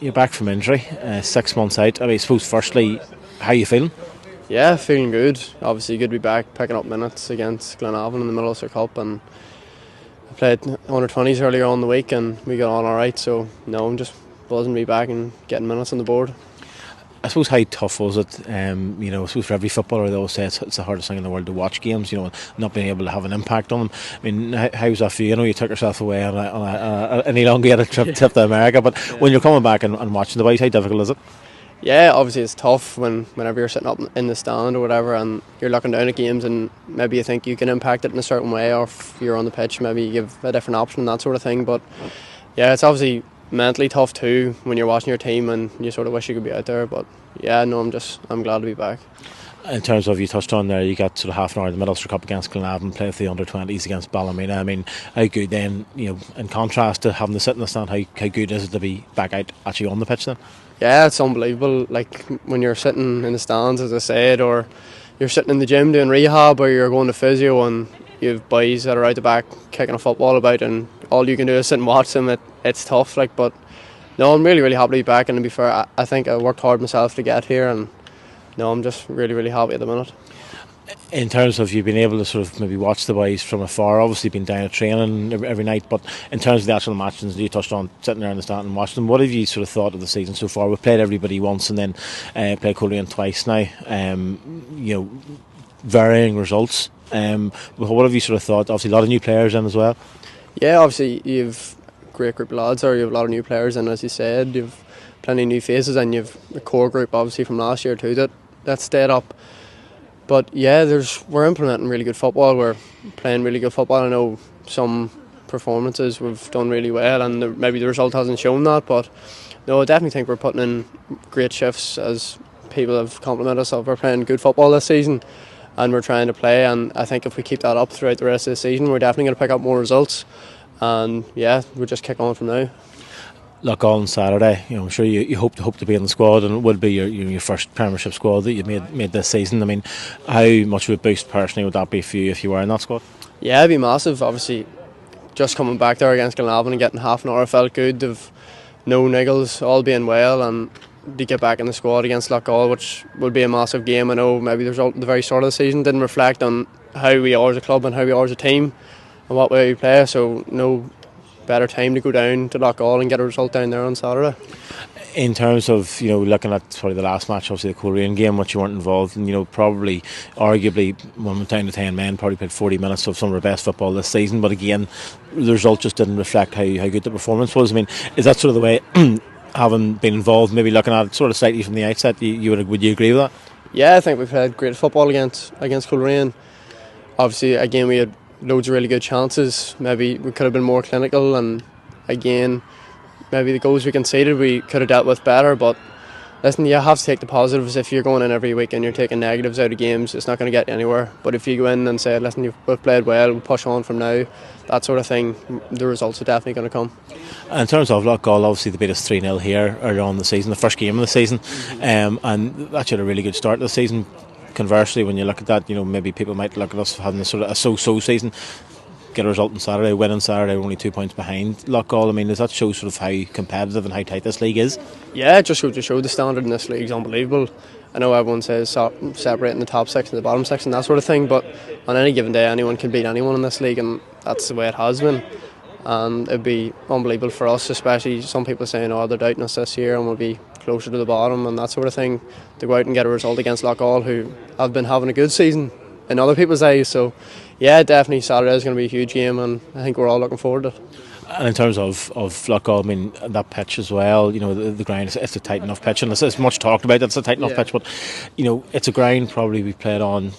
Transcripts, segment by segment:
You're back from injury, 6 months out. I mean, I suppose firstly, how are you feeling? Yeah, feeling good. Obviously good to be back, picking up minutes against Glenavon in the Middle Ulster Cup, and I played under 20s earlier on in the week and we got on alright, so no, I'm just buzzing to be back and getting minutes on the board. I suppose how tough was it? I suppose for every footballer they always say it's the hardest thing in the world to watch games. Not being able to have an impact on them. I mean, how was that for you? I know you took yourself away on an elongated trip to America, but when you're coming back and watching the boys, how difficult is it? Yeah, obviously it's tough whenever you're sitting up in the stand or whatever and you're looking down at games and maybe you think you can impact it in a certain way, or if you're on the pitch maybe you give a different option and that sort of thing. But yeah, it's obviously mentally tough too when you're watching your team and you sort of wish you could be out there. But yeah, no, I'm glad to be back. In terms of, you touched on there, you got sort of half an hour in the Middle Ulster Cup against Glenavon, play with the under-20s against Ballymena. I mean, how good then, in contrast to having to sit in the stand, how good is it to be back out actually on the pitch then? Yeah, it's unbelievable. Like when you're sitting in the stands, as I said, or you're sitting in the gym doing rehab, or you're going to physio and you have boys that are out the back kicking a football about and all you can do is sit and watch them, it's tough. But no, I'm really, really happy to be back, and to be fair, I think I worked hard myself to get here, and no, I'm just really, really happy at the minute. In terms of you being able to sort of maybe watch the boys from afar, obviously been down at training every night, but in terms of the actual matches, you touched on sitting there in the stand and watching them, what have you sort of thought of the season so far? We've played everybody once and then played Coleraine twice now, varying results. What have you sort of thought? Obviously a lot of new players in as well. Yeah, obviously you've a great group of lads there, you have a lot of new players, and as you said, you've plenty of new faces, and you've a core group obviously from last year too that stayed up. But yeah, we're implementing really good football. We're playing really good football. I know some performances we've done really well, and maybe the result hasn't shown that. But no, I definitely think we're putting in great shifts, as people have complimented us of. We're playing good football this season, and we're trying to play. And I think if we keep that up throughout the rest of the season, we're definitely going to pick up more results. And yeah, we'll just kick on from now. Loughgall on Saturday, I'm sure you hope to be in the squad, and it would be your first Premiership squad that you made this season. I mean, how much of a boost personally would that be for you if you were in that squad? Yeah, it'd be massive. Obviously, just coming back there against Glenavon and getting half an hour felt good. They've no niggles, all being well, and to get back in the squad against Loughgall, which would be a massive game. I know maybe the result at the very start of the season didn't reflect on how we are as a club and how we are as a team and what way we play, so no better time to go down to Loughgall and get a result down there on Saturday. In terms of looking at probably the last match, obviously the Coleraine game, which you weren't involved in, probably arguably when we're down to 10 men, probably played 40 minutes of some of our best football this season, but again the result just didn't reflect how good the performance was. I mean, is that sort of the way having been involved, maybe looking at it sort of slightly from the outset, would you agree with that? Yeah, I think we played great football against Coleraine. Obviously again we had loads of really good chances. Maybe we could have been more clinical, and again maybe the goals we conceded we could have dealt with better. But listen, you have to take the positives. If you're going in every week and you're taking negatives out of games, it's not going to get you anywhere. But if you go in and say, listen, we've played well, we'll push on from now, that sort of thing, the results are definitely going to come. And in terms of Loughgall, obviously they beat us 3-0 here earlier on in the season, the first game of the season, and that had a really good start to the season. Conversely, when you look at that, maybe people might look at us having a sort of a so-so season, get a result on Saturday, win on Saturday, we're only 2 points behind Loughgall. I mean, does that show sort of how competitive and how tight this league is? Yeah, it just goes to show the standard in this league is unbelievable. I know everyone says separating the top six and the bottom six and that sort of thing, but on any given day anyone can beat anyone in this league, and that's the way it has been. And it'd be unbelievable for us, especially some people saying, they're doubting us this year and we'll be closer to the bottom and that sort of thing, to go out and get a result against Loughgall, who have been having a good season in other people's eyes. So yeah, definitely Saturday is going to be a huge game, and I think we're all looking forward to it. And in terms of Loughgall, I mean, that pitch as well, the ground, it's a tight enough pitch, and it's much talked about, it's a tight enough pitch, but it's a ground probably we played on,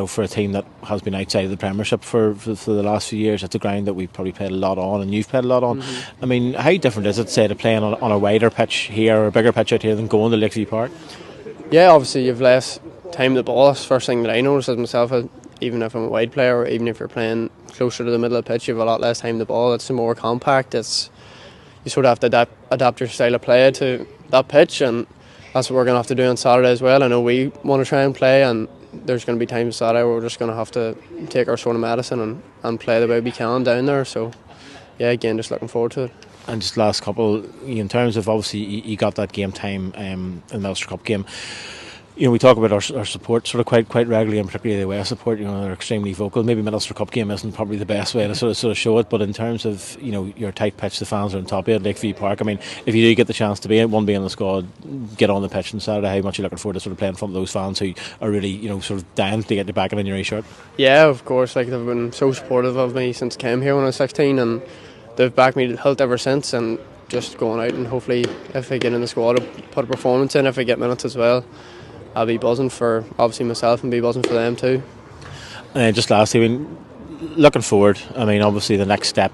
for a team that has been outside of the Premiership for the last few years. It's a ground that we've probably played a lot on, and you've played a lot on. I mean, how different is it, say, to playing on a wider pitch here or a bigger pitch out here than going to Lakeview Park? Yeah, obviously you've less time to the ball. That's the first thing that I noticed as myself. Even if I'm a wide player, or even if you're playing closer to the middle of the pitch, you have a lot less time to the ball. It's more compact. You sort of have to adapt your style of play to that pitch, and that's what we're going to have to do on Saturday as well. I know we want to try and play, and there's going to be times Saturday where we're just going to have to take our sort of medicine and play the way we can down there. So yeah, again, just looking forward to it. And just last couple, in terms of obviously you got that game time in the Ulster Cup game. We talk about our support sort of quite regularly, and particularly the away support. They're extremely vocal. Maybe Ulster Cup game isn't probably the best way to sort of show it, but in terms of your tight pitch, the fans are on top of it. Lakeview Park. I mean, if you do get the chance to be in the squad, get on the pitch on Saturday. How much are you looking forward to sort of playing in front of those fans who are really sort of dying to get you back in your shirt? Yeah, of course. Like, they've been so supportive of me since I came here when I was 16, and they've backed me to hilt ever since. And just going out and hopefully, if I get in the squad, I'll put a performance in. If I get minutes as well, I'll be buzzing for obviously myself and be buzzing for them too. And just lastly, looking forward, obviously the next step,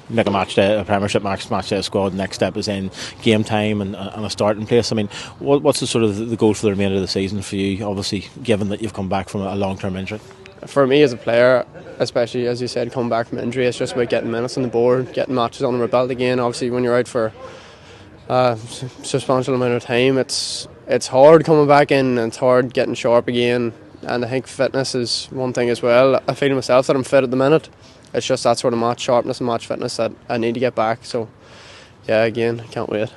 like a Premiership match day squad, the next step is in game time and a starting place. What's the sort of the goal for the remainder of the season for you, obviously given that you've come back from a long-term injury? For me as a player, especially as you said, coming back from injury, it's just about getting minutes on the board, getting matches on the belt again. Obviously when you're out for a substantial amount of time, it's hard coming back in, and it's hard getting sharp again. And I think fitness is one thing as well. I feel myself that I'm fit at the minute. It's just that sort of match sharpness and match fitness that I need to get back. So yeah, again, can't wait.